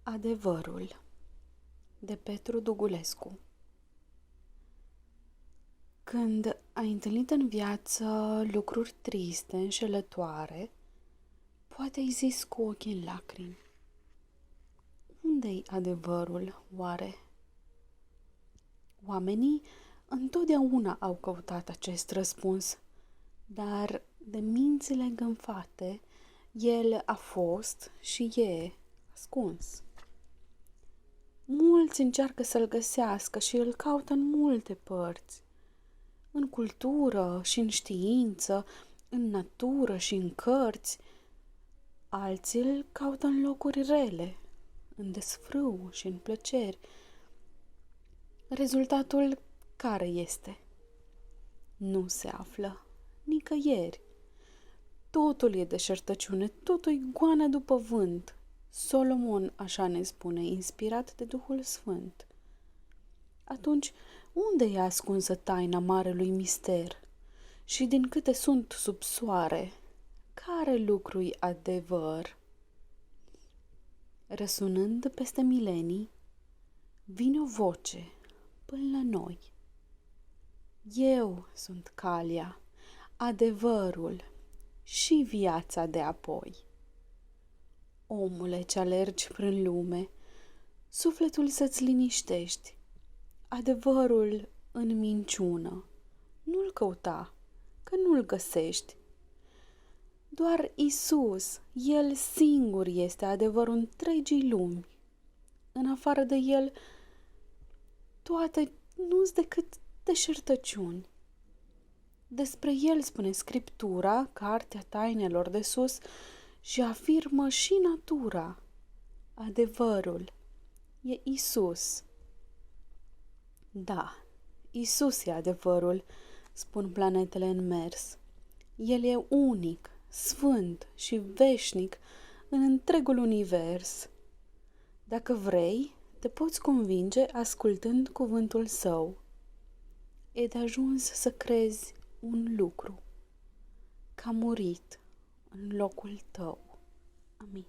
Adevărul de Petru Dugulescu. Când ai întâlnit în viață lucruri triste, înșelătoare, poate ai zis cu ochii în lacrimi: unde-i adevărul, oare? Oamenii întotdeauna au căutat acest răspuns, dar de mințile îngânfate, el a fost și e ascuns. Mulți încearcă să-l găsească și îl caută în multe părți, în cultură și în știință, în natură și în cărți. Alții îl caută în locuri rele, în desfrâu și în plăceri. Rezultatul care este? Nu se află nicăieri. Totul e deșertăciune, totul-i goană după vânt. Solomon așa ne spune, inspirat de Duhul Sfânt. Atunci, unde e ascunsă taina marelui mister? Și din câte sunt sub soare, care lucru-i adevăr? Răsunând peste milenii, vine o voce până la noi. Eu sunt calea, adevărul și viața de apoi. Omule ce alergi prin lume, sufletul să-ți liniștești. Adevărul în minciună nu-l căuta, că nu-l găsești. Doar Isus, El singur este adevărul întregii lumi. În afară de El, toate nu-s decât deșertăciuni. Despre El spune Scriptura, cartea tainelor de sus, și afirmă și natura. Adevărul e Isus. Da, Isus e adevărul, spun planetele în mers. El e unic, sfânt și veșnic în întregul univers. Dacă vrei, te poți convinge ascultând cuvântul său. E de ajuns să crezi un lucru: că a murit în locul tău. Amin.